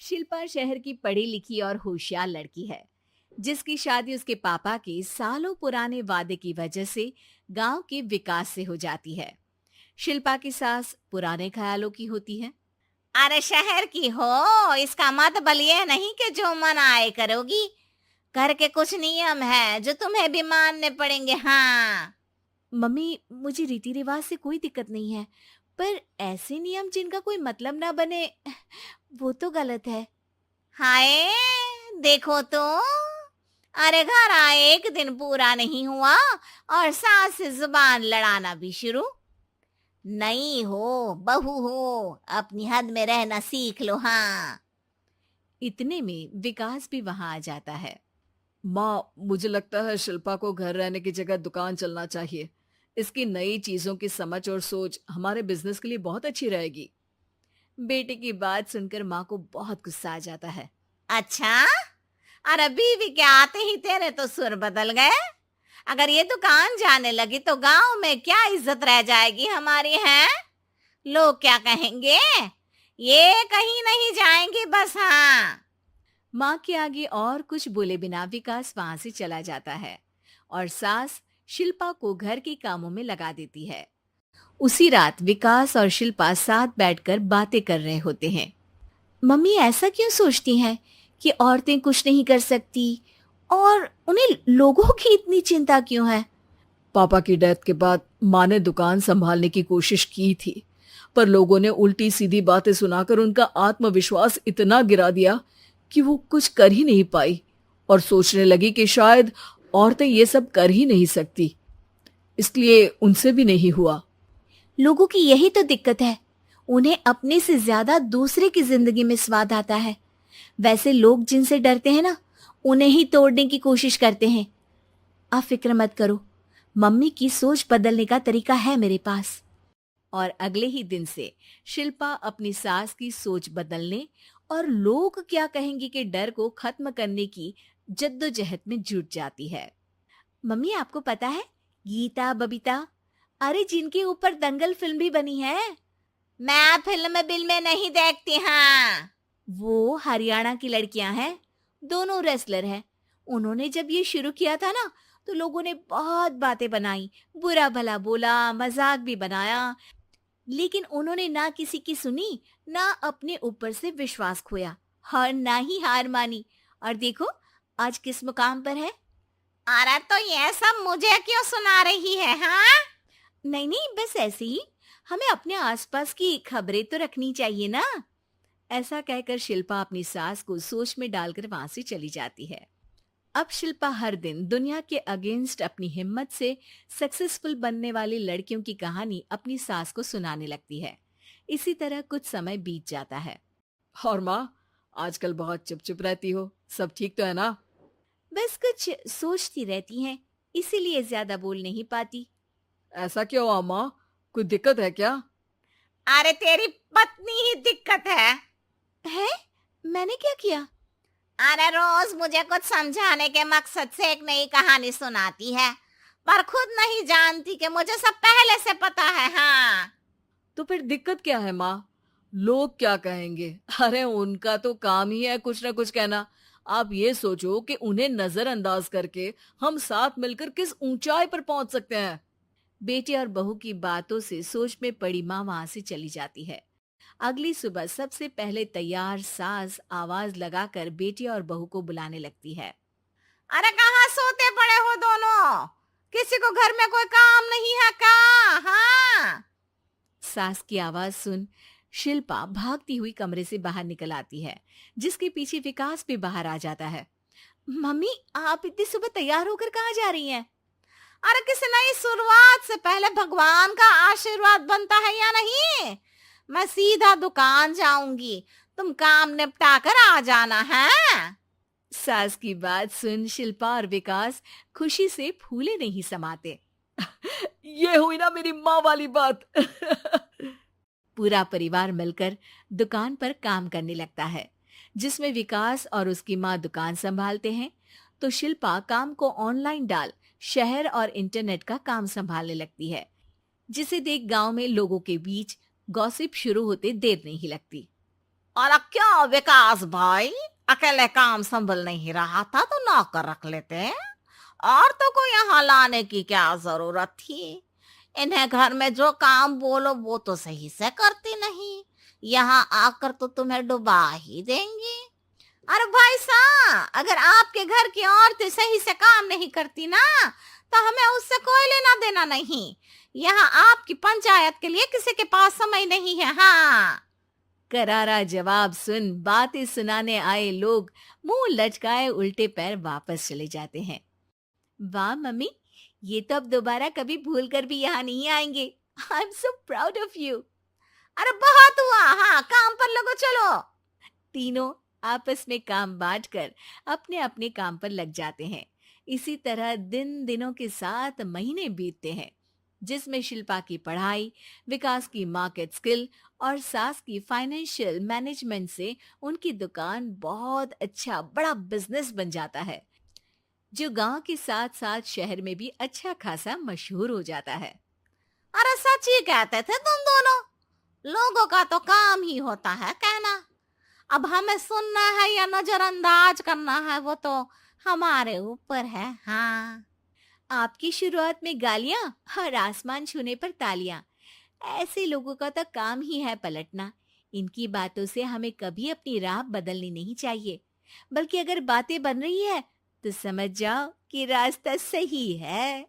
शिल्पा शहर की पढ़ी लिखी और होशियार लड़की है, जिसकी शादी उसके पापा के सालों पुराने वादे की वजह से गांव के विकास से हो जाती है। शिल्पा की सास पुराने ख्यालों की होती है। अरे शहर की हो, इसका मतलब ये नहीं कि जो मन आए करोगी। घर के कुछ नियम है जो तुम्हें भी मानने पड़ेंगे। हाँ। मम्मी, मुझे रीति रिवाज से कोई दिक्कत नहीं है, पर ऐसे नियम जिनका कोई मतलब ना बने, वो तो गलत है। हाय, देखो तो। अरे घर आए एक दिन पूरा नहीं हुआ और सास से जुबान लड़ाना भी शुरू। नहीं हो, बहू हो, अपनी हद में रहना सीख लो। हाँ। इतने में विकास भी वहां आ जाता है। माँ, मुझे लगता है शिल्पा को घर रहने की जगह दुकान चलना चाहिए। इसकी नई चीजों की समझ और सोच हमारे बिजनेस के लिए बहुत अच्छी रहेगी। बेटे की बात सुनकर माँ को बहुत गुस्सा आ जाता है। अच्छा, अरे बीवी के आते ही तेरे तो सुर बदल गए। अगर ये दुकान जाने लगी तो गांव में क्या इज्जत रह जाएगी हमारी है? लोग क्या कहेंगे? ये कहीं नहीं जाएंगी बस। हाँ। माँ के आगे और कुछ बोले बिना विकास वहां से चला जाता है और सास शिल्पा को घर के कामों में लगा देती है। उसी रात विकास और शिल्पा साथ बैठकर बातें कर रहे होते हैं। मम्मी ऐसा क्यों सोचती हैं कि औरतें कुछ नहीं कर सकती, और उन्हें लोगों की इतनी चिंता क्यों है? पापा की डेथ के बाद माँ ने दुकान संभालने की कोशिश की थी, पर लोगों ने उल्टी सीधी बातें सुनाकर उनका आत्मविश्वास इतना गिरा दिया कि वो कुछ कर ही नहीं पाई और सोचने लगी कि शायद औरतें ये सब कर ही नहीं सकती। इसलिए उनसे भी नहीं हुआ। लोगों की यही तो दिक्कत है, उन्हें अपने से ज्यादा दूसरे की जिंदगी में स्वाद आता है। वैसे लोग जिनसे डरते हैं ना, उन्हें ही तोड़ने की कोशिश करते हैं। आप फिक्र मत करो, मम्मी की सोच बदलने का तरीका है मेरे पास। और अगले ही दिन से शिल्पा अपनी सास की सोच बदलने और लोग क्या कहेंगे के डर को खत्म करने की जद्दोजहद में जुट जाती है। मम्मी, आपको पता है, गीता बबीता, अरे जिनके ऊपर दंगल फिल्म भी बनी है, मैं फिल्म बिल में नहीं देखती। हाँ। वो हरियाणा की लड़कियां हैं। दोनों रेसलर हैं। उन्होंने जब ये शुरू किया था ना, तो लोगों ने बहुत बातें बनाई, बुरा भला बोला, मजाक भी बनाया, लेकिन उन्होंने ना किसी की सुनी, ना अपने ऊपर से विश्वास खोया और ना ही हार मानी। और देखो आज किस मुकाम पर है। अरे तो ये सब मुझे क्यों सुना रही है? हाँ। नहीं नहीं, बस ऐसे ही, हमें अपने आसपास की खबरें तो रखनी चाहिए ना। ऐसा कहकर शिल्पा अपनी सास को सोच में डालकर वहां से चली जाती है। अब शिल्पा हर दिन दुनिया के अगेंस्ट अपनी हिम्मत से सक्सेसफुल बनने वाली लड़कियों की कहानी अपनी सास को सुनाने लगती है। इसी तरह कुछ समय बीत जाता है। और माँ, आजकल बहुत चुप चुप रहती हो, सब ठीक तो है ना? बस कुछ सोचती रहती हैं, इसीलिए ज्यादा बोल नहीं पाती। ऐसा क्यों हुआ माँ? कोई दिक्कत है क्या? अरे तेरी पत्नी ही दिक्कत है? मैंने क्या किया? अरे रोज मुझे कुछ समझाने के मकसद से एक नई कहानी सुनाती है, पर खुद नहीं जानती कि मुझे सब पहले से पता है। हाँ। तो फिर दिक्कत क्या है माँ? लोग क्या कहेंगे? अरे उनका तो काम ही है कुछ ना कुछ कहना। आप ये सोचो कि उन्हें नजरअंदाज करके हम साथ मिलकर किस ऊंचाई पर पहुंच सकते हैं। बेटे और बहू की बातों से सोच में पड़ी माँ वहां से चली जाती है। अगली सुबह सबसे पहले तैयार सास आवाज लगाकर बेटी और बहू को बुलाने लगती है। अरे कहाँ सोते पड़े हो दोनों? किसी को घर में कोई काम नहीं है का? हाँ। सास की आवाज सुन शिल्पा भागती हुई कमरे से बाहर निकल आती है, जिसके पीछे विकास भी बाहर आ जाता है। मम्मी, आप इतनी सुबह तैयार होकर कहाँ जा रही हैं? अरे किसी नई शुरुआत से पहले भगवान का आशीर्वाद बनता है या नहीं? मैं सीधा दुकान जाऊंगी, तुम काम निपटा कर आ जाना है। सास की बात सुन शिल्पा और विकास खुशी से फूले नहीं समाते। ये हुई ना मेरी माँ वाली बात। पूरा परिवार मिलकर दुकान पर काम करने लगता है, जिसमें विकास और उसकी माँ दुकान संभालते हैं, तो शिल्पा काम को ऑनलाइन डाल शहर और इंटरनेट का काम संभालने लगती है, जिसे देख गांव में लोगों के बीच गॉसिप शुरू होते देर नहीं लगती। और क्या विकास भाई, अकेले काम संभल नहीं रहा था तो नौकर रख लेते। औरतों को यहाँ लाने की क्या जरूरत थी? इन्हें घर में जो काम बोलो वो तो सही से करती नहीं, यहाँ आकर तो तुम्हें डुबा ही देंगी। अरे भाई साहब, अगर आपके घर की औरतें सही से काम नहीं करती ना, तो हमें उससे कोई लेना देना नहीं। यहाँ आपकी पंचायत के लिए किसी के पास समय नहीं है। हाँ, करारा जवाब सुन बातें सुनाने आए लोग मुंह लटकाए उल्टे पैर वापस चले जाते हैं। वाह मम्मी, ये तो अब दोबारा कभी भूल कर भी यहाँ नहीं आएंगे। I am so proud of you. अरे बहुत हुआ, हाँ काम पर लगो चलो। तीनों आपस में काम बांटकर अपने अपने काम पर लग जाते हैं। इसी तरह दिन दिनों के साथ महीने बीतते हैं, जिसमें शिल्पा की पढ़ाई, विकास की मार्केट स्किल और सास की फाइनेंशियल मैनेजमेंट से उनकी दुकान बहुत अच्छा बड़ा बिजनेस बन जाता है, जो गांव के साथ साथ शहर में भी अच्छा खासा मशहूर हो जाता है। अरे सच ही कहते थे तुम दोनों, लोगों का तो काम ही होता है कहना। अब हमें सुनना है या नजरअंदाज करना है वो तो हमारे ऊपर है। हाँ, आपकी शुरुआत में गालियां और आसमान छूने पर तालियां, ऐसे लोगों का तो काम ही है पलटना। इनकी बातों से हमें कभी अपनी राह बदलनी नहीं चाहिए, बल्कि अगर बातें बन रही है तो समझ जाओ कि रास्ता सही है।